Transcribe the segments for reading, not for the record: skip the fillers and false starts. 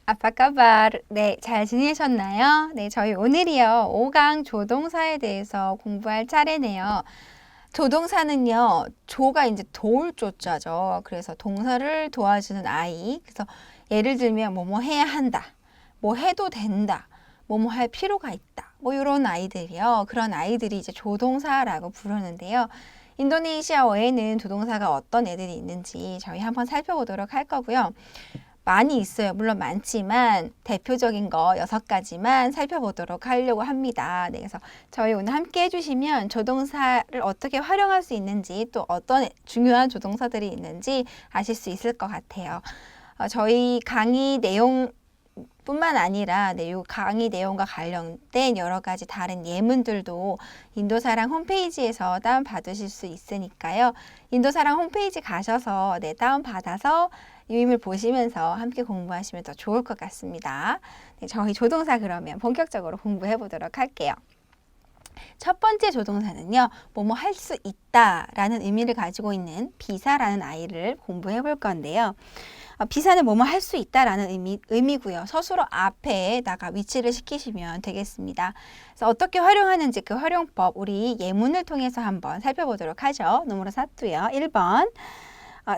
아빠까바르. 네, 잘 지내셨나요? 네, 저희 오늘이요. 5강 조동사에 대해서 공부할 차례네요. 조동사는요, 조가 이제 도울 조자죠. 그래서 동사를 도와주는 아이. 그래서 예를 들면 뭐뭐 해야 한다. 뭐 해도 된다. 뭐뭐 할 필요가 있다. 뭐 이런 아이들이요. 그런 아이들이 이제 조동사라고 부르는데요. 인도네시아어에는 조동사가 어떤 애들이 있는지 저희 한번 살펴보도록 할 거고요. 많이 있어요. 물론 많지만 대표적인 거 6가지만 살펴보도록 하려고 합니다. 네, 그래서 저희 오늘 함께 해주시면 조동사를 어떻게 활용할 수 있는지 또 어떤 중요한 조동사들이 있는지 아실 수 있을 것 같아요. 저희 강의 내용 뿐만 아니라 강의 내용과 관련된 여러 가지 다른 예문들도 인도사랑 홈페이지에서 다운받으실 수 있으니까요. 인도사랑 홈페이지 가셔서 다운받아서 유임을 보시면서 함께 공부하시면 더 좋을 것 같습니다. 네, 저희 조동사 그러면 본격적으로 공부해 보도록 할게요. 첫 번째 조동사는요, 뭐뭐 할 수 있다 라는 의미를 가지고 있는 비사라는 아이를 공부해 볼 건데요. 비사는 뭐뭐 할 수 있다라는 의미고요. 서술어 앞에다가 위치를 시키시면 되겠습니다. 그래서 어떻게 활용하는지 그 활용법 우리 예문을 통해서 한번 살펴보도록 하죠. 노무로 사투요. 1번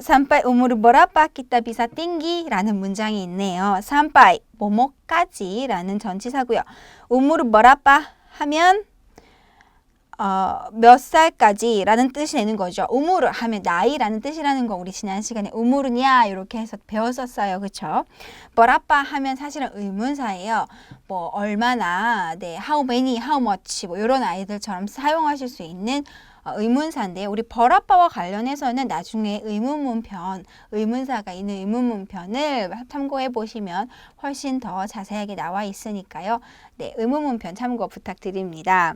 sampai umur berapa kita bisa tinggi 라는 문장이 있네요. sampai 뭐뭐까지 라는 전치사고요. umur berapa 하면 몇 살까지 라는 뜻이 되는 거죠. 우무르 하면 나이라는 뜻이라는 거 우리 지난 시간에 우무르냐 이렇게 해서 배웠었어요. 그쵸? 버라빠 하면 사실은 의문사예요. 뭐 얼마나, how many, how much 뭐 이런 아이들처럼 사용하실 수 있는 의문사인데요. 우리 버라빠와 관련해서는 나중에 의문문편, 의문사가 있는 의문문편을 참고해 보시면 훨씬 더 자세하게 나와 있으니까요. 네, 의문문편 참고 부탁드립니다.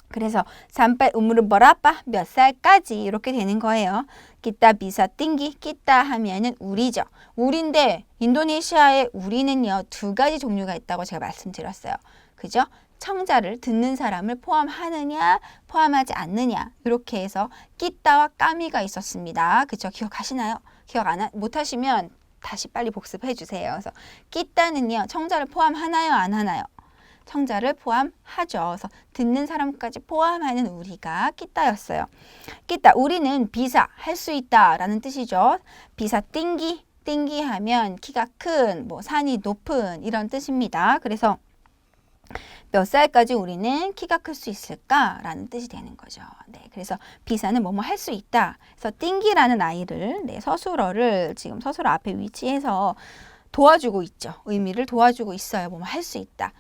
그래서 sampai umur berapa 몇 살까지 이렇게 되는 거예요. kita bisa tinggi, kita 하면은 우리죠. 우리인데 인도네시아의 우리는요 2가지 종류가 있다고 제가 말씀드렸어요. 그죠? 청자를 듣는 사람을 포함하느냐 포함하지 않느냐 이렇게 해서 끼따와 까미가 있었습니다. 그죠? 기억하시나요? 기억 못하시면 다시 빨리 복습해 주세요. 그래서 끼따는요 청자를 포함하나요 안 하나요? 청자를 포함하죠. 그래서 듣는 사람까지 포함하는 우리가 끼따였어요. 끼따, 우리는 비사, 할 수 있다 라는 뜻이죠. 비사 띵기, 띵기 하면 키가 큰, 뭐 산이 높은 이런 뜻입니다. 그래서 몇 살까지 우리는 키가 클 수 있을까? 라는 뜻이 되는 거죠. 네, 그래서 비사는 뭐뭐 할 수 있다. 그래서 띵기라는 아이를, 서술어를 지금 서술어 앞에 위치해서 도와주고 있죠. 의미를 도와주고 있어요. 뭐뭐 할 수 있다.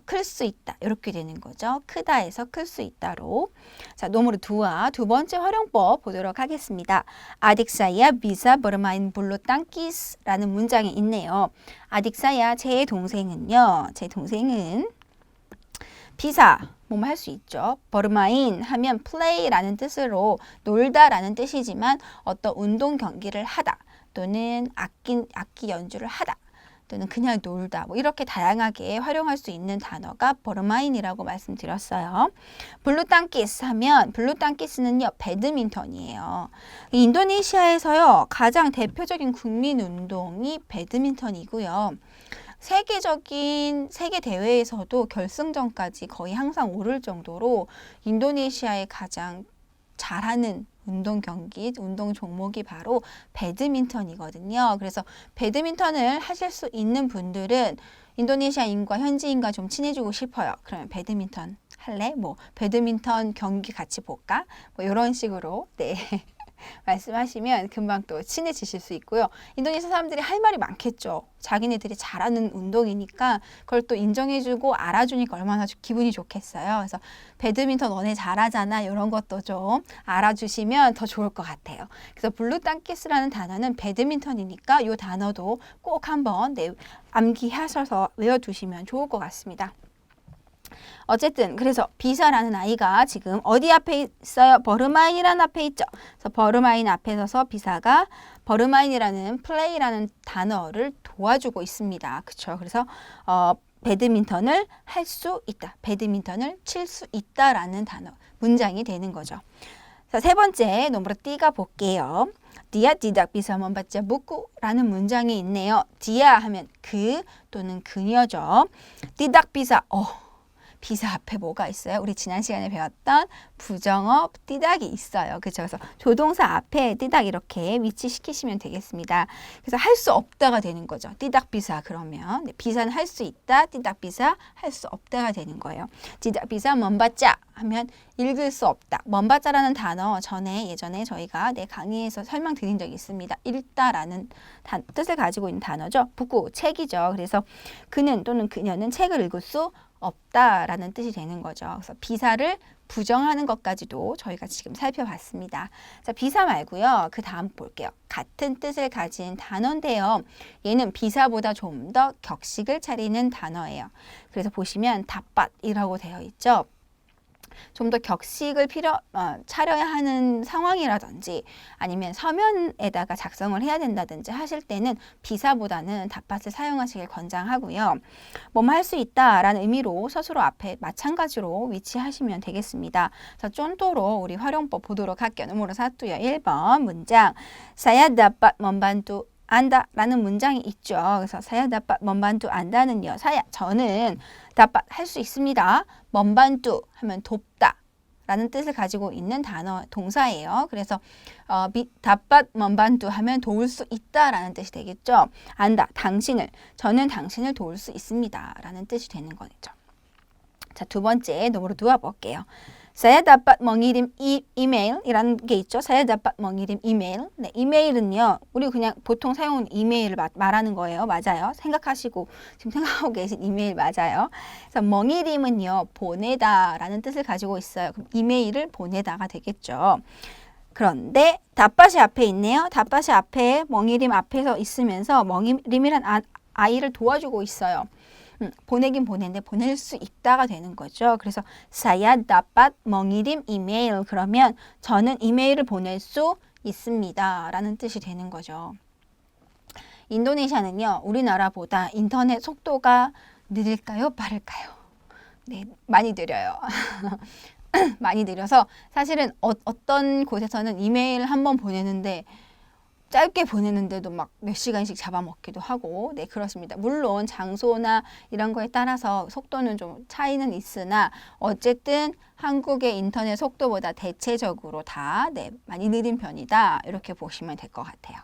클 수 있다 이렇게 되는 거죠. 크다에서 클 수 있다로. 자, 노무르 2와 두 번째 활용법 보도록 하겠습니다. 아딕사야 비사 버르마인 불로 땅키스라는 문장이 있네요. 아딕사야 제 동생은 비사 뭐뭐 할 수 있죠. 버르마인 하면 플레이라는 뜻으로 놀다라는 뜻이지만 어떤 운동 경기를 하다 또는 악기 연주를 하다 또는 그냥 놀다 뭐 이렇게 다양하게 활용할 수 있는 단어가 버르마인이라고 말씀드렸어요. 블루땅키스 하면 블루땅키스는요 배드민턴이에요. 인도네시아에서요 가장 대표적인 국민 운동이 배드민턴이고요. 세계 대회에서도 결승전까지 거의 항상 오를 정도로 인도네시아의 가장 잘하는 운동 종목이 바로 배드민턴이거든요. 그래서 배드민턴을 하실 수 있는 분들은 인도네시아인과 현지인과 좀 친해지고 싶어요. 그러면 배드민턴 할래? 뭐 배드민턴 경기 같이 볼까? 뭐 이런 식으로 말씀하시면 금방 또 친해지실 수 있고요. 인도네시아 사람들이 할 말이 많겠죠. 자기네들이 잘하는 운동이니까 그걸 또 인정해주고 알아주니까 얼마나 기분이 좋겠어요. 그래서 배드민턴 너네 잘하잖아 이런 것도 좀 알아주시면 더 좋을 것 같아요. 그래서 블루땅키스라는 단어는 배드민턴이니까 이 단어도 꼭 한번 암기하셔서 외워두시면 좋을 것 같습니다. 어쨌든 그래서 비사라는 아이가 지금 어디 앞에 있어요? 버르마인이라는 앞에 있죠. 그래서 버르마인 앞에 서서 비사가 버르마인이라는 플레이라는 단어를 도와주고 있습니다. 그렇죠? 그래서 배드민턴을 할 수 있다. 배드민턴을 칠 수 있다라는 단어, 문장이 되는 거죠. 자, 세 번째 nomor 3 볼게요. Dia tidak bisa membaca buku라는 문장이 있네요. Dia 하면 그 또는 그녀죠. tidak bisa, 비사 앞에 뭐가 있어요? 우리 지난 시간에 배웠던 부정어 띠닥이 있어요. 그렇죠? 그래서 조동사 앞에 띠닥 이렇게 위치시키시면 되겠습니다. 그래서 할 수 없다가 되는 거죠. 띠닥 비사 그러면 비사는 할 수 있다. 띠닥 비사 할 수 없다가 되는 거예요. 띠닥 비사 먼바짜 하면 읽을 수 없다. 먼바짜라는 단어 예전에 저희가 강의에서 설명드린 적이 있습니다. 읽다라는 뜻을 가지고 있는 단어죠. 북구 책이죠. 그래서 그는 또는 그녀는 책을 읽을 수 없다라는 뜻이 되는 거죠. 그래서 비사를 부정하는 것까지도 저희가 지금 살펴봤습니다. 자, 비사 말고요. 그 다음 볼게요. 같은 뜻을 가진 단어인데요. 얘는 비사보다 좀 더 격식을 차리는 단어예요. 그래서 보시면 다밭이라고 되어 있죠. 좀 더 격식을 차려야 하는 상황이라든지 아니면 서면에다가 작성을 해야 된다든지 하실 때는 비사보다는 닷밭을 사용하시길 권장하고요. 뭐뭐 할 수 있다라는 의미로 서술어 앞에 마찬가지로 위치하시면 되겠습니다. 자, 쫀도로 우리 활용법 보도록 할게요. nomor 1요. 1번 문장 Saya dapat membantu 안다 라는 문장이 있죠. 그래서 saya dapat membantu 안다는요. 저는 dapat 할 수 있습니다. membantu 하면 돕다 라는 뜻을 가지고 있는 단어 동사예요. 그래서 dapat membantu 하면 도울 수 있다 라는 뜻이 되겠죠. 안다, 저는 당신을 도울 수 있습니다 라는 뜻이 되는 거죠. 자, 두 번째 nomor 2 볼게요. Saya dapat mengirim 이메일이라는 게 있죠. Saya dapat mengirim 이메일. 네, 이메일은요. 우리 그냥 보통 사용하는 이메일을 말하는 거예요. 맞아요. 생각하고 계신 이메일 맞아요. 그래서 mengirim은요. 보내다라는 뜻을 가지고 있어요. 그럼 이메일을 보내다가 되겠죠. 그런데 다팟이 앞에 있네요. 다팟이 앞에 mengirim 앞에서 있으면서 mengirim이란 아이를 도와주고 있어요. 보내긴 보내는데 보낼 수 있다가 되는 거죠. 그래서 saya dapat mengirim 이메일 그러면 저는 이메일을 보낼 수 있습니다 라는 뜻이 되는 거죠. 인도네시아는요. 우리나라보다 인터넷 속도가 느릴까요? 빠를까요? 네, 많이 느려요. 많이 느려서 사실은 어떤 곳에서는 이메일 한번 보내는데 짧게 보내는데도 막 몇 시간씩 잡아먹기도 하고 네 그렇습니다. 물론 장소나 이런 거에 따라서 속도는 좀 차이는 있으나 어쨌든 한국의 인터넷 속도보다 대체적으로 다 많이 느린 편이다 이렇게 보시면 될 것 같아요.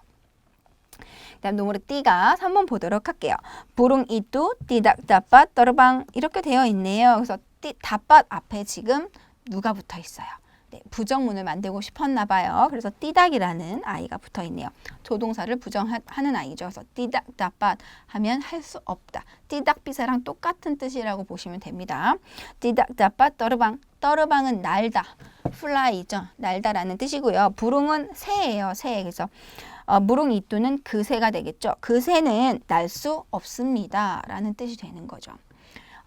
그다음 nomor 3 3번 보도록 할게요. burung itu tidak dapat terbang 이렇게 되어 있네요. 그래서 dapat 앞에 지금 누가 붙어 있어요? 네, 부정문을 만들고 싶었나 봐요. 그래서 띠닥이라는 아이가 붙어 있네요. 조동사를 부정하는 아이죠. 그래서 띠닥 다팟 하면 할 수 없다. 띠닥 비사랑 똑같은 뜻이라고 보시면 됩니다. 띠닥 다팟 떠르방은 날다. 플라이죠. 날다라는 뜻이고요. 부릉은 새예요. 새. 그래서 무릉 이뚜는 그 새가 되겠죠. 그 새는 날 수 없습니다. 라는 뜻이 되는 거죠.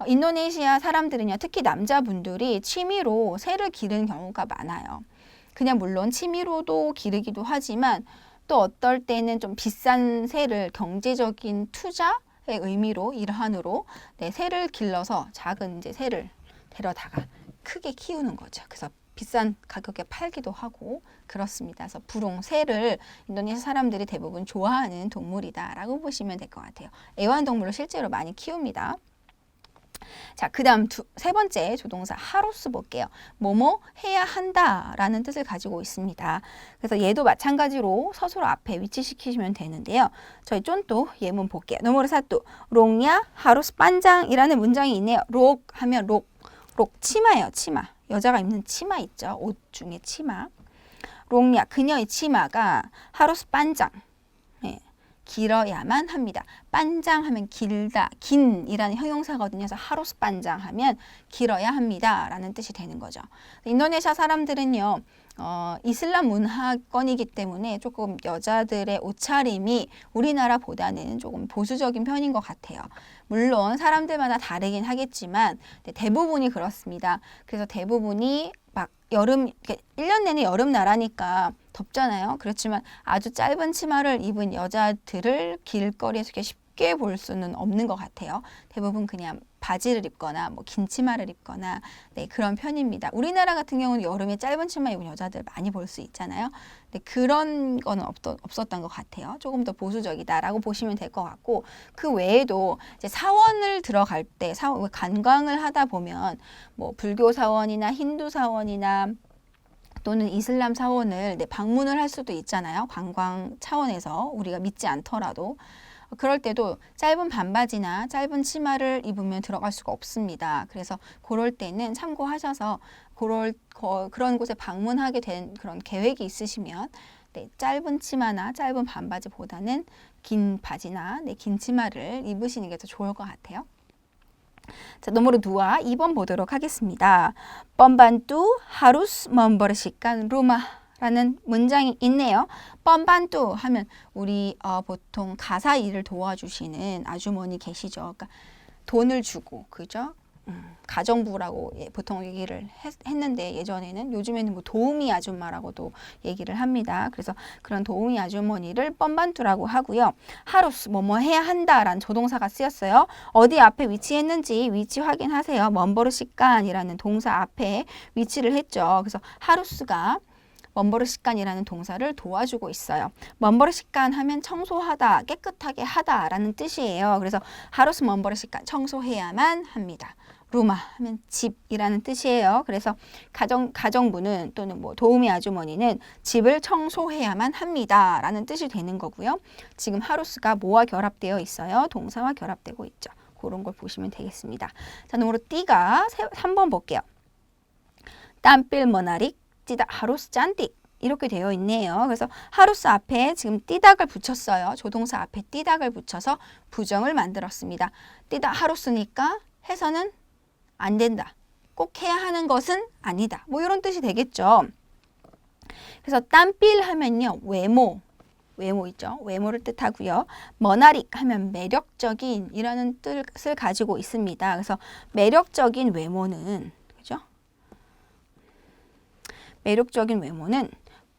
인도네시아 사람들은요, 특히 남자분들이 취미로 새를 기르는 경우가 많아요. 그냥 물론 취미로도 기르기도 하지만 또 어떨 때는 좀 비싼 새를 경제적인 투자의 의미로 일환으로 새를 길러서 작은 이제 새를 데려다가 크게 키우는 거죠. 그래서 비싼 가격에 팔기도 하고 그렇습니다. 그래서 부릉, 새를 인도네시아 사람들이 대부분 좋아하는 동물이다라고 보시면 될 것 같아요. 애완동물을 실제로 많이 키웁니다. 자, 그 다음 세 번째 조동사 하로스 볼게요. 뭐뭐 해야 한다 라는 뜻을 가지고 있습니다. 그래서 얘도 마찬가지로 서술어 앞에 위치시키시면 되는데요. 저희 쫀또 예문 볼게요. nomor 1 롱야 하로스 반장이라는 문장이 있네요. 록 하면 록 치마예요. 치마. 여자가 입는 치마 있죠. 옷 중에 치마. 롱야 그녀의 치마가 하로스 반장. 길어야만 합니다. 반장 하면 길다, 긴이라는 형용사거든요. 그래서 하루스 반장 하면 길어야 합니다 라는 뜻이 되는 거죠. 인도네시아 사람들은요. 이슬람 문화권이기 때문에 조금 여자들의 옷차림이 우리나라보다는 조금 보수적인 편인 것 같아요. 물론 사람들마다 다르긴 하겠지만 대부분이 그렇습니다. 그래서 대부분이 막 1년 내내 여름 나라니까 덥잖아요. 그렇지만 아주 짧은 치마를 입은 여자들을 길거리에서 이렇게 쉽게 쉽게 볼 수는 없는 것 같아요. 대부분 그냥 바지를 입거나 뭐 긴 치마를 입거나 네, 그런 편입니다. 우리나라 같은 경우는 여름에 짧은 치마 입은 여자들 많이 볼 수 있잖아요. 근데 그런 거는 없었던 것 같아요. 조금 더 보수적이다라고 보시면 될 것 같고, 그 외에도 이제 사원을 들어갈 때 관광을 하다 보면 뭐 불교 사원이나 힌두 사원이나 또는 이슬람 사원을 방문을 할 수도 있잖아요. 관광 차원에서 우리가 믿지 않더라도. 그럴 때도 짧은 반바지나 짧은 치마를 입으면 들어갈 수가 없습니다. 그래서 그럴 때는 참고하셔서 그런 곳에 방문하게 된 그런 계획이 있으시면 네, 짧은 치마나 짧은 반바지보다는 긴 바지나 긴 치마를 입으시는 게 더 좋을 것 같아요. 자, 넘버로 2번 보도록 하겠습니다. 뻔반뚜 하루스 먼버르시간 루마라는 문장이 있네요. 뻔반뚜 하면 우리 보통 가사 일을 도와주시는 아주머니 계시죠. 그러니까 돈을 주고, 그죠? 가정부라고 보통 얘기를 했는데 예전에는, 요즘에는 뭐 도우미 아줌마라고도 얘기를 합니다. 그래서 그런 도우미 아주머니를 뻔반투라고 하고요. 하루스 뭐뭐 해야 한다라는 조동사가 쓰였어요. 어디 앞에 위치했는지 위치 확인하세요. 먼버르시간이라는 동사 앞에 위치를 했죠. 그래서 하루스가 먼버르시간이라는 동사를 도와주고 있어요. 먼버르시간 하면 청소하다, 깨끗하게 하다라는 뜻이에요. 그래서 하루스 먼버르시간, 청소해야만 합니다. 루마 하면 집이라는 뜻이에요. 그래서 가정부는 또는 뭐 도우미 아주머니는 집을 청소해야만 합니다 라는 뜻이 되는 거고요. 지금 하루스가 뭐와 결합되어 있어요? 동사와 결합되고 있죠. 그런 걸 보시면 되겠습니다. 자, 넘어로 띠가 3번 볼게요. 땀필 머나릭 띠다 하루스 짠띠 이렇게 되어 있네요. 그래서 하루스 앞에 지금 띠닥을 붙였어요. 조동사 앞에 띠닥을 붙여서 부정을 만들었습니다. 띠다 하루스니까 해서는 안 된다. 꼭 해야 하는 것은 아니다. 뭐 이런 뜻이 되겠죠. 그래서 땀필 하면요. 외모 있죠. 외모를 뜻하고요. 머나릭 하면 매력적인 이라는 뜻을 가지고 있습니다. 그래서 매력적인 외모는, 그죠? 매력적인 외모는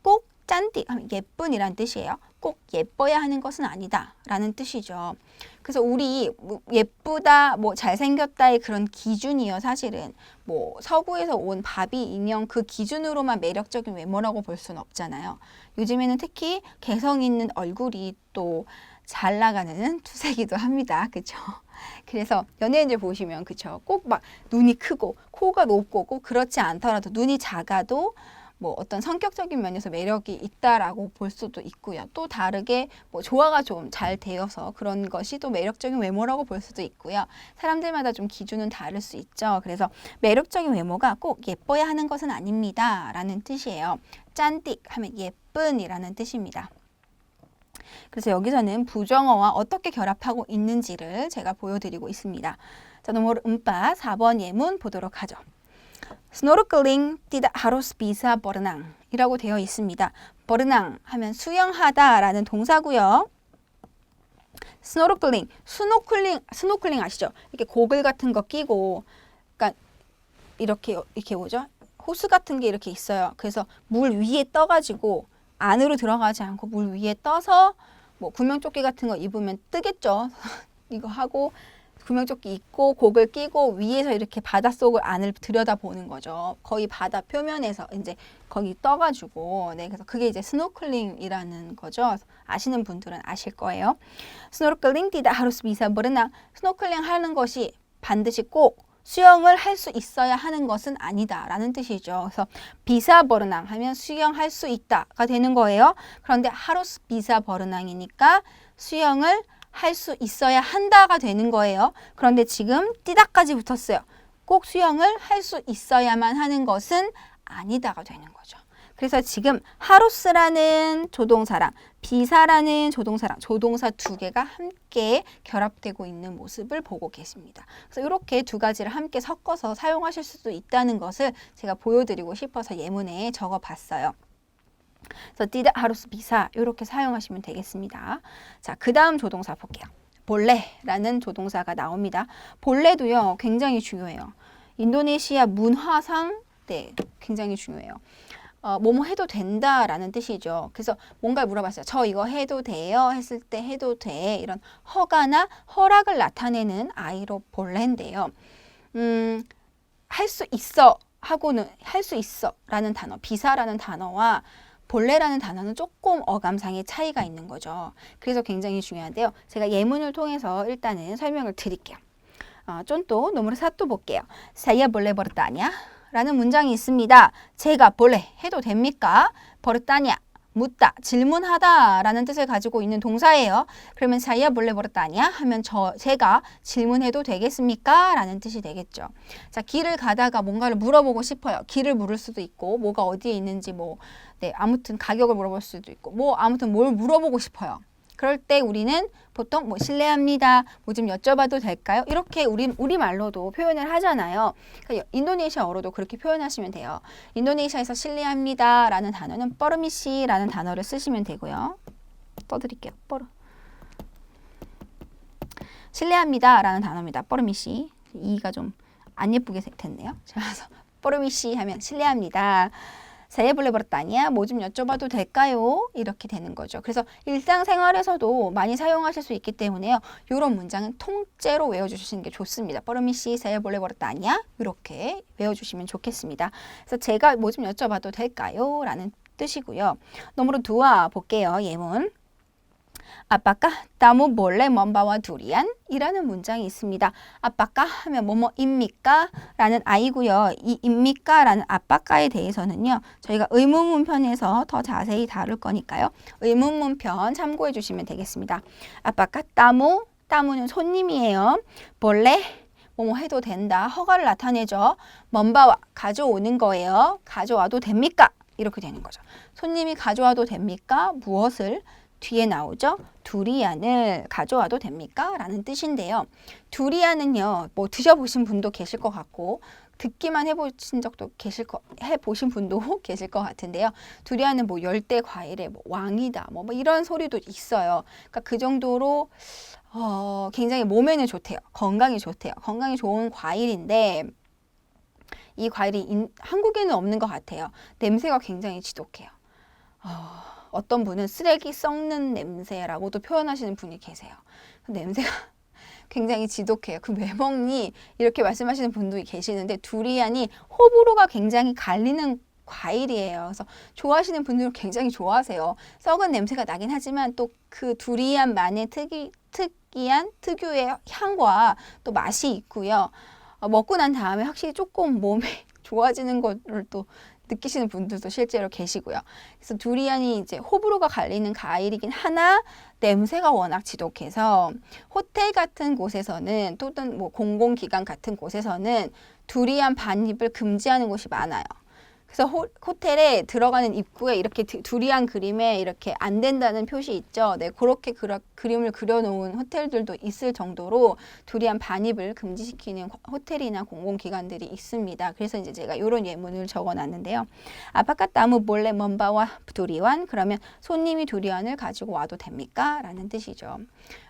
꼭 짠띠 하면 예쁜이란 뜻이에요. 꼭 예뻐야 하는 것은 아니다 라는 뜻이죠. 그래서 우리 예쁘다, 뭐 잘생겼다의 그런 기준이요. 사실은 뭐 서구에서 온 바비 인형 그 기준으로만 매력적인 외모라고 볼 수는 없잖아요. 요즘에는 특히 개성 있는 얼굴이 또 잘 나가는 추세기도 합니다. 그렇죠? 그래서 연예인들 보시면 그렇죠. 꼭 막 눈이 크고 코가 높고 꼭 그렇지 않더라도 눈이 작아도 뭐 어떤 성격적인 면에서 매력이 있다라고 볼 수도 있고요. 또 다르게 뭐 조화가 좀 잘 되어서 그런 것이 또 매력적인 외모라고 볼 수도 있고요. 사람들마다 좀 기준은 다를 수 있죠. 그래서 매력적인 외모가 꼭 예뻐야 하는 것은 아닙니다 라는 뜻이에요. 짠띡 하면 예쁜이라는 뜻입니다. 그래서 여기서는 부정어와 어떻게 결합하고 있는지를 제가 보여드리고 있습니다. 자, 넘어로 음바 4번 예문 보도록 하죠. 스노르클링 tidak harus bisa berenang 이라고 되어 있습니다. berenang 하면 수영하다 라는 동사고요. 스노르클링, 스노클링 아시죠? 이렇게 고글 같은 거 끼고, 그러니까 이렇게 뭐죠? 호스 같은 게 이렇게 있어요. 그래서 물 위에 떠가지고 안으로 들어가지 않고 물 위에 떠서 뭐 구명조끼 같은 거 입으면 뜨겠죠. 이거 하고 구명조끼 입고 고글 끼고 위에서 이렇게 바닷속을 안을 들여다보는 거죠. 거의 바다 표면에서 이제 거기 떠가지고, 네, 그래서 그게 이제 스노클링이라는 거죠. 아시는 분들은 아실 거예요. 스노클링 tidak harus bisa berenang. 스노클링 하는 것이 반드시 꼭 수영을 할 수 있어야 하는 것은 아니다 라는 뜻이죠. 그래서 비사 버르낭 하면 수영할 수 있다가 되는 거예요. 그런데 하루스 비사 버르낭이니까 수영을 할 수 있어야 한다가 되는 거예요. 그런데 지금 띠다까지 붙었어요. 꼭 수영을 할 수 있어야만 하는 것은 아니다가 되는 거죠. 그래서 지금 하루스라는 조동사랑 비사라는 조동사랑 조동사 두 개가 함께 결합되고 있는 모습을 보고 계십니다. 그래서 이렇게 두 가지를 함께 섞어서 사용하실 수도 있다는 것을 제가 보여드리고 싶어서 예문에 적어봤어요. 그래서 did 하루스 비사 이렇게 사용하시면 되겠습니다. 자, 그 다음 조동사 볼게요. 볼레라는 조동사가 나옵니다. 볼레도요 굉장히 중요해요. 인도네시아 문화상 네, 굉장히 중요해요. 뭐뭐 해도 된다라는 뜻이죠. 그래서 뭔가를 물어봤어요. 저 이거 해도 돼요? 했을 때 해도 돼. 이런 허가나 허락을 나타내는 아이로 볼래인데요. 할 수 있어 하고는 할 수 있어 라는 단어, 비사라는 단어와 볼래라는 단어는 조금 어감상의 차이가 있는 거죠. 그래서 굉장히 중요한데요. 제가 예문을 통해서 일단은 설명을 드릴게요. 쫀또 노무르 사또 볼게요. saya boleh bertanya 라는 문장이 있습니다. 제가 볼래 해도 됩니까? 버릇다냐 묻다, 질문하다 라는 뜻을 가지고 있는 동사예요. 그러면 saya boleh bertanya 하면 제가 질문해도 되겠습니까? 라는 뜻이 되겠죠. 자, 길을 가다가 뭔가를 물어보고 싶어요. 길을 물을 수도 있고 뭐가 어디에 있는지 아무튼 가격을 물어볼 수도 있고 아무튼 뭘 물어보고 싶어요. 그럴 때 우리는 보통 실례합니다. 뭐 좀 여쭤봐도 될까요? 이렇게 우리말로도 표현을 하잖아요. 그러니까 인도네시아어로도 그렇게 표현하시면 돼요. 인도네시아에서 실례합니다 라는 단어는 뻐르미시 라는 단어를 쓰시면 되고요. 떠드릴게요. 실례합니다 라는 단어입니다. 뻐르미시. 이가 좀 안 예쁘게 됐네요. 그래서 뻐르미시 하면 실례합니다. saya boleh bertanya, 뭐 좀 여쭤봐도 될까요? 이렇게 되는 거죠. 그래서 일상생활에서도 많이 사용하실 수 있기 때문에요. 이런 문장은 통째로 외워주시는 게 좋습니다. permisi, saya boleh bertanya 이렇게 외워주시면 좋겠습니다. 그래서 제가 뭐 좀 여쭤봐도 될까요? 라는 뜻이고요. 넘버로 2 볼게요. 예문. Apakah kamu boleh membawa durian? 이라는 문장이 있습니다. 아빠까 하면 뭐뭐입니까? 라는 아이고요. 이 입니까? 라는 아빠까에 대해서는요. 저희가 의문문편에서 더 자세히 다룰 거니까요. 의문문편 참고해 주시면 되겠습니다. 아빠까 따무는 손님이에요. 볼래? 뭐뭐 해도 된다. 허가를 나타내죠. 먼바와 가져오는 거예요. 가져와도 됩니까? 이렇게 되는 거죠. 손님이 가져와도 됩니까? 무엇을? 뒤에 나오죠. 두리안을 가져와도 됩니까? 라는 뜻인데요. 두리안은요. 뭐 드셔보신 분도 계실 것 같고 듣기만 해보신 분도 계실 것 같은데요. 두리안은 뭐 열대 과일의 왕이다. 뭐 이런 소리도 있어요. 그러니까 그 정도로 굉장히 몸에는 좋대요. 건강에 좋대요. 건강에 좋은 과일인데 이 과일이 한국에는 없는 것 같아요. 냄새가 굉장히 지독해요. 어떤 분은 쓰레기 썩는 냄새라고도 표현하시는 분이 계세요. 냄새가 굉장히 지독해요. 그 왜 먹니? 이렇게 말씀하시는 분도 계시는데 두리안이 호불호가 굉장히 갈리는 과일이에요. 그래서 좋아하시는 분들은 굉장히 좋아하세요. 썩은 냄새가 나긴 하지만 또 그 두리안만의 특유의 향과 또 맛이 있고요. 먹고 난 다음에 확실히 조금 몸에 좋아지는 거를 또 느끼시는 분들도 실제로 계시고요. 그래서 두리안이 이제 호불호가 갈리는 과일이긴 하나 냄새가 워낙 지독해서 호텔 같은 곳에서는 또는 뭐 공공기관 같은 곳에서는 두리안 반입을 금지하는 곳이 많아요. 그래서 호텔에 들어가는 입구에 이렇게 두리안 그림에 이렇게 안 된다는 표시 있죠. 네, 그렇게 그림을 그려놓은 호텔들도 있을 정도로 두리안 반입을 금지시키는 호텔이나 공공기관들이 있습니다. 그래서 이제 제가 이런 예문을 적어놨는데요. 아파트 나무 몰래 먼바와 두리안 그러면 손님이 두리안을 가지고 와도 됩니까? 라는 뜻이죠.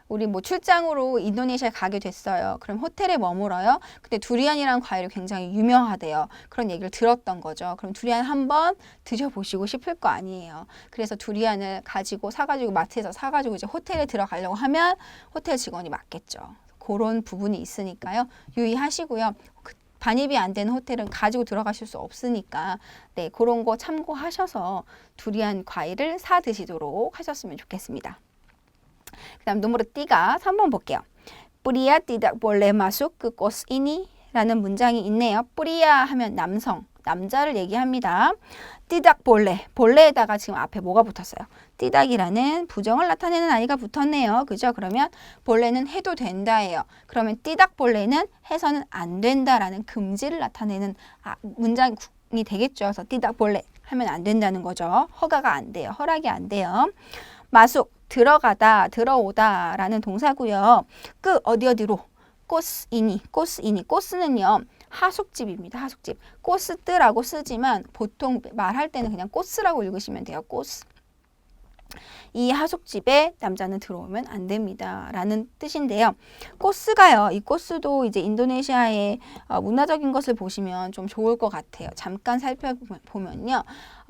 우리 뭐 출장으로 인도네시아에 가게 됐어요. 그럼 호텔에 머물어요. 근데 두리안이라는 과일이 굉장히 유명하대요. 그런 얘기를 들었던 거죠. 그럼 두리안 한번 드셔보시고 싶을 거 아니에요. 그래서 두리안을 사가지고 마트에서 사가지고 이제 호텔에 들어가려고 하면 호텔 직원이 맞겠죠. 그런 부분이 있으니까요. 유의하시고요. 반입이 안 되는 호텔은 가지고 들어가실 수 없으니까 네, 그런 거 참고하셔서 두리안 과일을 사 드시도록 하셨으면 좋겠습니다. 그 다음 노무르 띠가 3번 볼게요. 뿌리야 tidak boleh masuk ke kos ini 라는 문장이 있네요. 뿌리야 하면 남자를 얘기합니다. tidak boleh, boleh에다가 지금 앞에 뭐가 붙었어요? 띠닥이라는 부정을 나타내는 아이가 붙었네요. 그죠? 그러면 볼레는 해도 된다예요. 그러면 띠닥 볼레는 해서는 안 된다라는 금지를 나타내는 문장이 되겠죠. 그래서 띠닥 볼레 하면 안 된다는 거죠. 허가가 안 돼요. 허락이 안 돼요. 마숙 들어가다, 들어오다 라는 동사고요. 어디로? 꼬스이니. 꼬스는요. 하숙집입니다. 하숙집. 꼬스뜨라고 쓰지만 보통 말할 때는 그냥 꼬스라고 읽으시면 돼요. 꼬스. 이 하숙집에 남자는 들어오면 안 됩니다. 라는 뜻인데요. 코스가요. 이 코스도 이제 인도네시아의 문화적인 것을 보시면 좀 좋을 것 같아요. 잠깐 살펴보면요.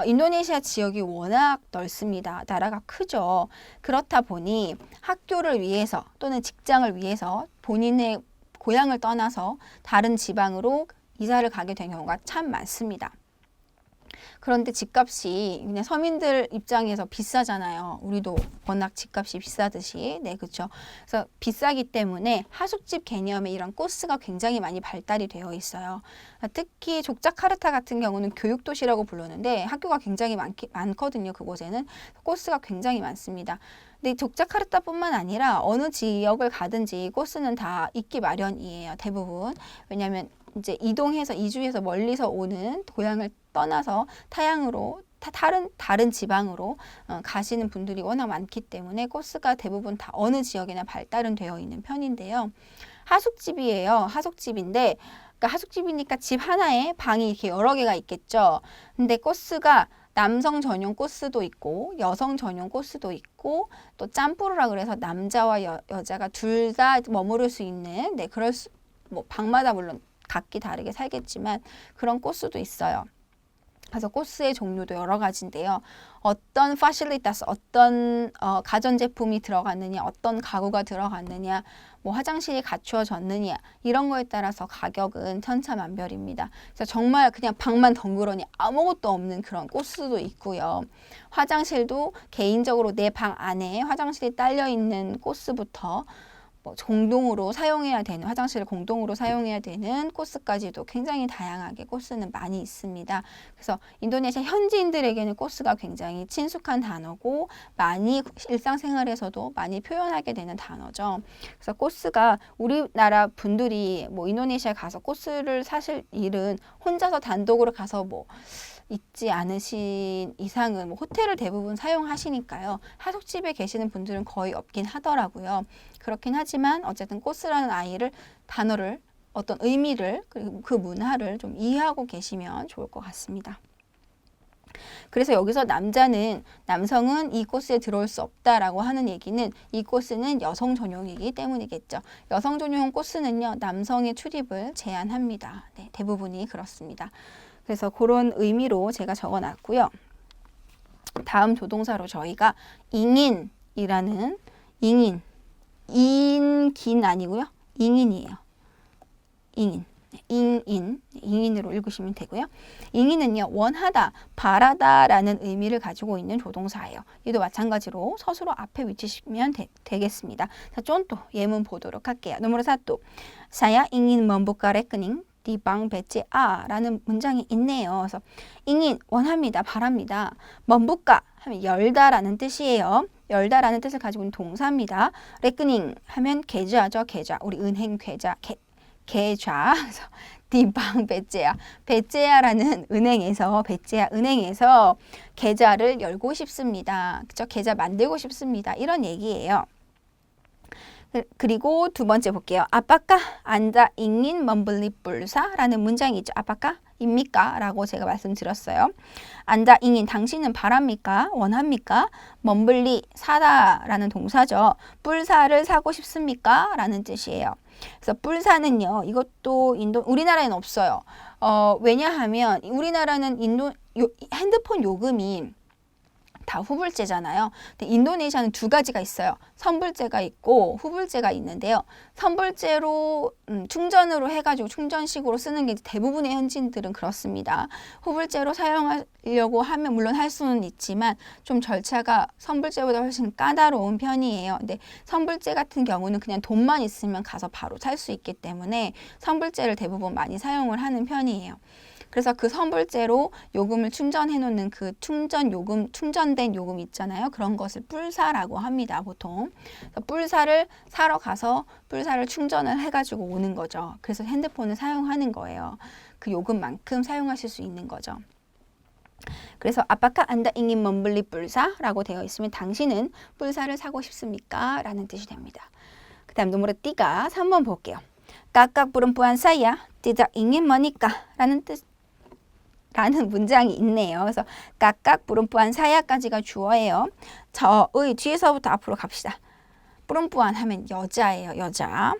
인도네시아 지역이 워낙 넓습니다. 나라가 크죠. 그렇다 보니 학교를 위해서 또는 직장을 위해서 본인의 고향을 떠나서 다른 지방으로 이사를 가게 된 경우가 참 많습니다. 그런데 집값이 그냥 서민들 입장에서 비싸잖아요. 우리도 워낙 집값이 비싸듯이. 네, 그렇죠. 그래서 비싸기 때문에 하숙집 개념의 이런 코스가 굉장히 많이 발달이 되어 있어요. 특히 족자카르타 같은 경우는 교육도시라고 부르는데 학교가 굉장히 많거든요. 그곳에는 코스가 굉장히 많습니다. 근데 족자카르타뿐만 아니라 어느 지역을 가든지 코스는 다 있기 마련이에요. 대부분. 왜냐하면 이제 이주해서 멀리서 오는 고향을 떠나서 타양으로 다른 지방으로 가시는 분들이 워낙 많기 때문에 코스가 대부분 다 어느 지역이나 발달은 되어 있는 편인데요. 하숙집이에요. 하숙집인데 그러니까 하숙집이니까 집 하나에 방이 이렇게 여러 개가 있겠죠. 근데 코스가 남성 전용 코스도 있고 여성 전용 코스도 있고 또 짬뿌르라 그래서 남자와 여자가 둘 다 머무를 수 있는 뭐 방마다 물론 각기 다르게 살겠지만 그런 코스도 있어요. 그래서 코스의 종류도 여러 가지인데요. 어떤 파실리타스, 어떤 가전제품이 들어갔느냐, 어떤 가구가 들어갔느냐, 뭐 화장실이 갖추어졌느냐 이런 거에 따라서 가격은 천차만별입니다. 그래서 정말 그냥 방만 덩그러니 아무것도 없는 그런 코스도 있고요. 화장실도 개인적으로 내 방 안에 화장실이 딸려 있는 코스부터 뭐 공동으로 사용해야 되는 화장실을 공동으로 사용해야 되는 코스까지도 굉장히 다양하게 코스는 많이 있습니다. 그래서 인도네시아 현지인들에게는 코스가 굉장히 친숙한 단어고 많이 일상생활에서도 많이 표현하게 되는 단어죠. 그래서 코스가 우리나라 분들이 뭐 인도네시아 가서 코스를 사실 일은 혼자서 단독으로 가서 뭐 있지 않으신 이상은 뭐 호텔을 대부분 사용하시니까요. 하숙집에 계시는 분들은 거의 없긴 하더라고요. 그렇긴 하지만 어쨌든 코스라는 단어를 어떤 의미를 그리고 그 문화를 좀 이해하고 계시면 좋을 것 같습니다. 그래서 여기서 남성은 이 코스에 들어올 수 없다라고 하는 얘기는 이 코스는 여성 전용이기 때문이겠죠. 여성 전용 코스는요, 남성의 출입을 제한합니다. 네, 대부분이 그렇습니다. 그래서 그런 의미로 제가 적어놨고요. 다음 조동사로 저희가 잉인이라는 인긴 아니고요. 잉인이에요. 잉인으로 읽으시면 되고요. 잉인은요, 원하다, 바라다라는 의미를 가지고 있는 조동사예요. 이도 마찬가지로 서술어 앞에 위치시면 되겠습니다. 자, 좀 또 예문 보도록 할게요. número 1. Saya ingin membuka rekening di bank BCA 라는 문장이 있네요. 그래서 잉인 원합니다. 바랍니다. membuka 하면 열다라는 뜻이에요. 열다라는 뜻을 가지고 있는 동사입니다. 레크닝 하면 계좌죠. 계좌. 우리 은행 계좌. 계좌. 그래서 디방 베제아라는 은행에서 계좌를 열고 싶습니다. 그죠? 계좌 만들고 싶습니다. 이런 얘기예요. 그리고 두 번째 볼게요. 아빠까 앉아 잉인 membeli pulsa라는 문장이 있죠. 아빠까 입니까? 라고 제가 말씀드렸어요. 앉아 잉인 당신은 바랍니까? 원합니까? membeli 사다라는 동사죠. 뿔사를 사고 싶습니까? 라는 뜻이에요. 그래서 뿔사는요. 이것도 우리나라에는 없어요. 왜냐하면 우리나라는 핸드폰 요금이 다 후불제잖아요. 근데 인도네시아는 두 가지가 있어요. 선불제가 있고 후불제가 있는데요. 선불제로 충전으로 해가지고 충전식으로 쓰는 게 대부분의 현지인들은 그렇습니다. 후불제로 사용하려고 하면 물론 할 수는 있지만 좀 절차가 선불제보다 훨씬 까다로운 편이에요. 근데 선불제 같은 경우는 그냥 돈만 있으면 가서 바로 살 수 있기 때문에 선불제를 대부분 많이 사용을 하는 편이에요. 그래서 그 선불제로 요금을 충전해 놓는 그 충전된 요금 있잖아요. 그런 것을 뿔사라고 합니다, 보통. 뿔사를 사러 가서 뿔사를 충전을 해가지고 오는 거죠. 그래서 핸드폰을 사용하는 거예요. 그 요금만큼 사용하실 수 있는 거죠. 그래서 아빠까 안다 잉인 membeli pulsa라고 되어 있으면 당신은 뿔사를 사고 싶습니까? 라는 뜻이 됩니다. 그 다음 número 3, 3번 볼게요. Kakak perempuan saya tidak ingin menikah 라는 뜻 라는 문장이 있네요. 그래서 각각 뿌름뿌한 사야까지가 주어예요. 저의 뒤에서부터 앞으로 갑시다. 뿌름뿌한 하면 여자예요. 여자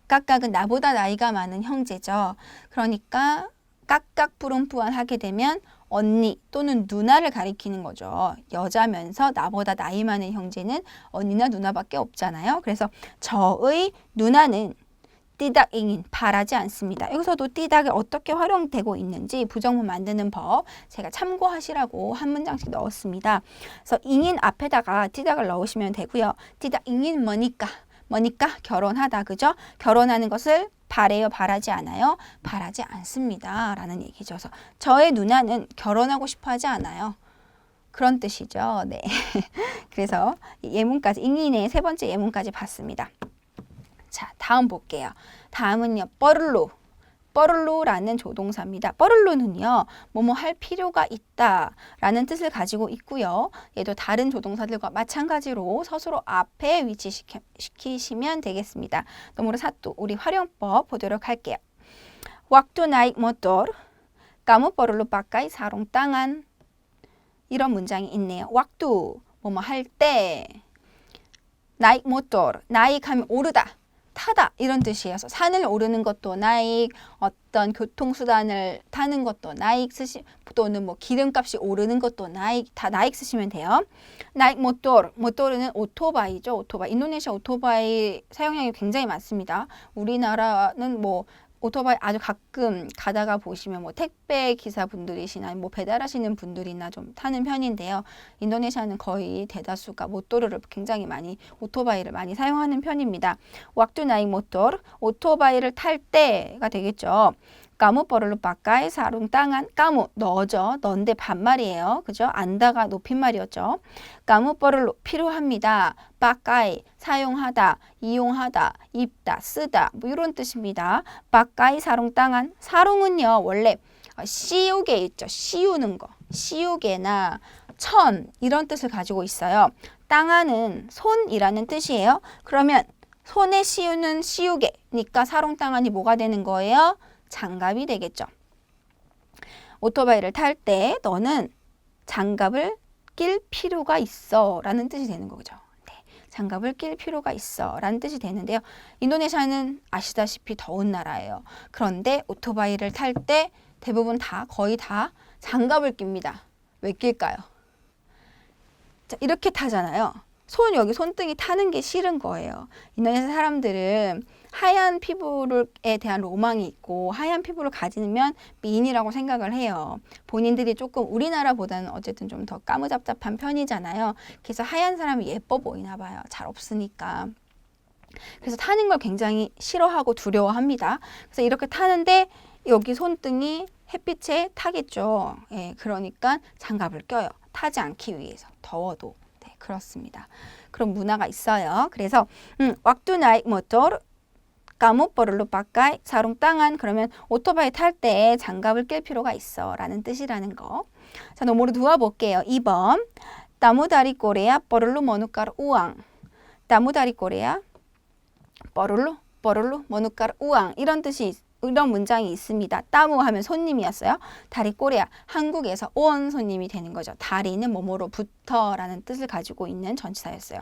각각은 나보다 나이가 많은 형제죠. 그러니까 각각 뿌름뿌한 하게 되면 언니 또는 누나를 가리키는 거죠. 여자면서 나보다 나이 많은 형제는 언니나 누나밖에 없잖아요. 그래서 저의 누나는 띠닥잉인 바라지 않습니다. 여기서도 띠닥이 어떻게 활용되고 있는지 부정문 만드는 법 제가 참고하시라고 한 문장씩 넣었습니다. 그래서 잉인 앞에다가 띠닥을 넣으시면 되고요. 띠닥잉인 뭐니까 결혼하다, 그죠? 결혼하는 것을 바래요, 바라지 않아요? 바라지 않습니다 라는 얘기죠. 그래서 저의 누나는 결혼하고 싶어 하지 않아요. 그런 뜻이죠. 네. 그래서 예문까지, 잉인의 세 번째 예문까지 봤습니다. 자, 다음 볼게요. 다음은요, 뻐를로라는 조동사입니다. 뻐를로는요, 뭐뭐 할 필요가 있다 라는 뜻을 가지고 있고요. 얘도 다른 조동사들과 마찬가지로 서술어 앞에 위치시키시면 되겠습니다. 너무로 사또 우리 활용법 보도록 할게요. Waktu naik motor, kamu perlu pakai sarung tangan. 이런 문장이 있네요. waktu, 뭐뭐 할 때, naik motor, naik 하면 오르다, 타다 이런 뜻이에요. 산을 오르는 것도 나익, 어떤 교통수단을 타는 것도 나익 또는 뭐 기름값이 오르는 것도 나익, 다 나익 쓰시면 돼요. 나익 모토르는 오토바이죠. 오토바이. 인도네시아 오토바이 사용량이 굉장히 많습니다. 우리나라는 뭐 오토바이 아주 가끔 가다가 보시면 뭐 택배 기사분들이시나 뭐 배달하시는 분들이나 좀 타는 편인데요. 인도네시아는 거의 대다수가 모토르를 굉장히 많이 오토바이를 많이 사용하는 편입니다. waktu naik motor, 오토바이를 탈 때가 되겠죠. kamu perlu pakai sarung tangan. kamu 너죠. 넌데 반말이에요. 그죠? 안다가 높임말이었죠. kamu perlu 필요합니다. pakai 사용하다, 이용하다, 입다, 쓰다 뭐 이런 뜻입니다. pakai sarung tangan. 사롱은요 원래 씌우개 있죠. 씌우는 거. 씌우개나 천 이런 뜻을 가지고 있어요. 땅아는 손이라는 뜻이에요. 그러면 손에 씌우는 씌우개니까 사롱땅안이 뭐가 되는 거예요? 장갑이 되겠죠. 오토바이를 탈 때 너는 장갑을 낄 필요가 있어 라는 뜻이 되는 거죠. 네, 장갑을 낄 필요가 있어 라는 뜻이 되는데요. 인도네시아는 아시다시피 더운 나라예요. 그런데 오토바이를 탈 때 대부분 거의 다 장갑을 낍니다. 왜 낄까요? 자, 이렇게 타잖아요. 여기 손등이 타는 게 싫은 거예요. 인도네시아 사람들은 하얀 피부에 대한 로망이 있고 하얀 피부를 가지면 미인이라고 생각을 해요. 본인들이 조금 우리나라보다는 어쨌든 좀 더 까무잡잡한 편이잖아요. 그래서 하얀 사람이 예뻐 보이나 봐요. 잘 없으니까. 그래서 타는 걸 굉장히 싫어하고 두려워합니다. 그래서 이렇게 타는데 여기 손등이 햇빛에 타겠죠. 예, 그러니까 장갑을 껴요. 타지 않기 위해서. 더워도. 네, 그렇습니다. 그런 문화가 있어요. 그래서 waktu naik motor, kamu perlu pakai sarung tangan. 그러면 오토바이 탈 때 장갑을 낄 필요가 있어 라는 뜻이라는 거. 자, 너머로 두어 볼게요. 2번. Tamu dari Korea perlu menukar uang. Tamu dari Korea perlu menukar uang. 이런 문장이 있습니다. 따무 하면 손님이었어요. 다리 꼬리야. 한국에서 온 손님이 되는 거죠. 다리는 뭐뭐로부터 라는 뜻을 가지고 있는 전치사였어요.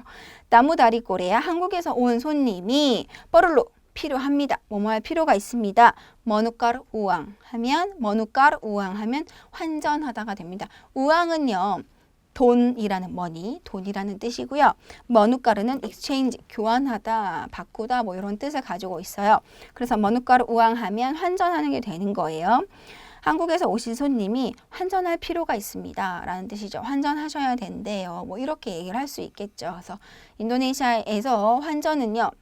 따무 다리 꼬리야. 한국에서 온 손님이 뻐를로 필요합니다. 뭐뭐 할 필요가 있습니다. 머누까르 우앙 하면 환전하다가 됩니다. 우앙은요. 돈이라는 돈이라는 뜻이고요. 머누까르는 exchange, 교환하다, 바꾸다 뭐 이런 뜻을 가지고 있어요. 그래서 머누까르 우앙하면 환전하는 게 되는 거예요. 한국에서 오신 손님이 환전할 필요가 있습니다 라는 뜻이죠. 환전하셔야 된대요. 뭐 이렇게 얘기를 할 수 있겠죠. 그래서 인도네시아에서 환전은요.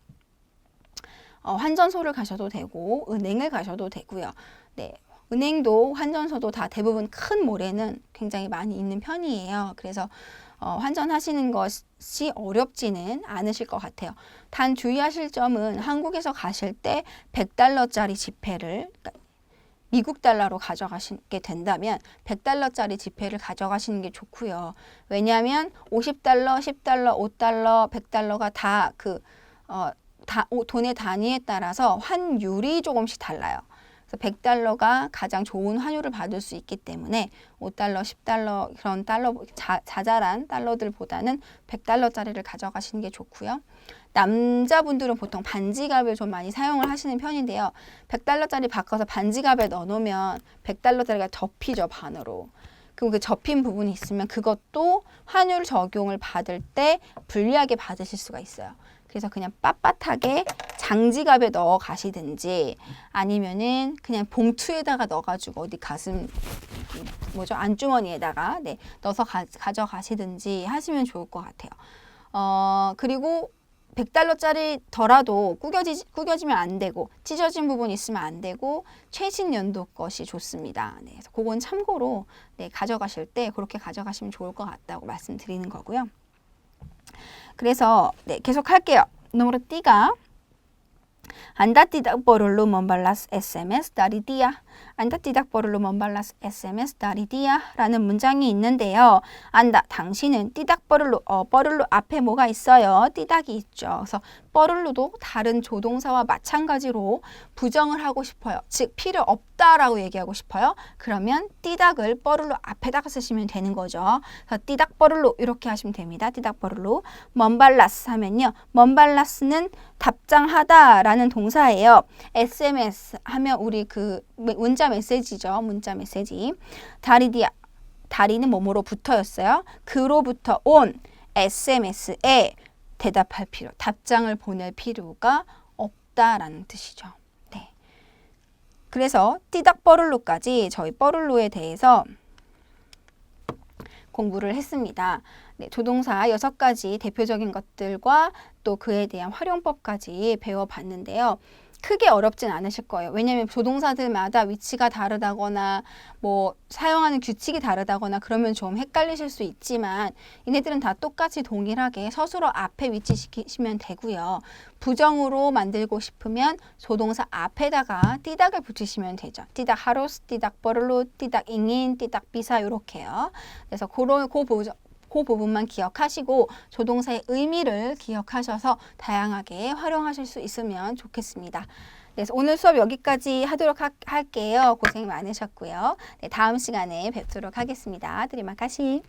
환전소를 가셔도 되고 은행을 가셔도 되고요. 네. 은행도 환전소도 다 대부분 큰 몰에는 굉장히 많이 있는 편이에요. 그래서 환전하시는 것이 어렵지는 않으실 것 같아요. 단 주의하실 점은 한국에서 가실 때 100달러짜리 지폐를 미국 달러로 가져가시게 된다면 100달러짜리 지폐를 가져가시는 게 좋고요. 왜냐하면 50달러, 10달러, 5달러, 100달러가 다 돈의 단위에 따라서 환율이 조금씩 달라요. 그래서 100달러가 가장 좋은 환율을 받을 수 있기 때문에 5달러, 10달러 그런 달러 자잘한 달러들보다는 100달러짜리를 가져가시는 게 좋고요. 남자분들은 보통 반지갑을 좀 많이 사용을 하시는 편인데요. 100달러짜리 바꿔서 반지갑에 넣어놓으면 100달러짜리가 접히죠, 반으로. 그럼 그 접힌 부분이 있으면 그것도 환율 적용을 받을 때 불리하게 받으실 수가 있어요. 그래서 그냥 빳빳하게 장지갑에 넣어 가시든지 아니면은 그냥 봉투에다가 넣어가지고 어디 가슴 안주머니에다가 넣어서 가져가시든지 하시면 좋을 것 같아요. 그리고 100달러짜리더라도 구겨지면 안 되고 찢어진 부분이 있으면 안 되고 최신 연도 것이 좋습니다. 그래서 그건 참고로 가져가실 때 그렇게 가져가시면 좋을 것 같다고 말씀드리는 거고요. 그래서 계속 할게요. número 3. Anda tidak perlu membalas SMS dari dia. Anda tidak perlu membalas SMS dari dia 라는 문장이 있는데요. Anda, 당신은 tidak perlu, perlu 앞에 뭐가 있어요? 띠닥이 있죠. 그래서 perlu도 다른 조동사와 마찬가지로 부정을 하고 싶어요. 즉 필요 없다라고 얘기하고 싶어요. 그러면 띠닥을 perlu 앞에다가 쓰시면 되는 거죠. 그래서 띠닥 perlu 이렇게 하시면 됩니다. 띠닥 perlu. membalas 하면요. membalas는 답장하다라는 동사예요. SMS 하면 우리 그 문자 메시지죠. 문자 메시지. 다리디아. 다리는 뭐뭐로 붙어였어요. 그로부터 온 SMS에 대답할 필요, 답장을 보낼 필요가 없다라는 뜻이죠. 네. 그래서 띠닥 뻐를로까지 저희 뻐를로에 대해서 공부를 했습니다. 네, 조동사 6가지 대표적인 것들과 또 그에 대한 활용법까지 배워봤는데요. 크게 어렵진 않으실 거예요. 왜냐하면 조동사들마다 위치가 다르다거나 뭐 사용하는 규칙이 다르다거나 그러면 좀 헷갈리실 수 있지만 얘네들은 다 똑같이 동일하게 서술어 앞에 위치시키시면 되고요. 부정으로 만들고 싶으면 조동사 앞에다가 띠닥을 붙이시면 되죠. 띠닥 하루스, 띠닥 버를로, 띠닥 잉인, 띠닥 비사 이렇게요. 그래서 그 부분만 기억하시고 조동사의 의미를 기억하셔서 다양하게 활용하실 수 있으면 좋겠습니다. 그래서 오늘 수업 여기까지 하도록 할게요. 고생 많으셨고요. 네, 다음 시간에 뵙도록 하겠습니다. 드리마카시.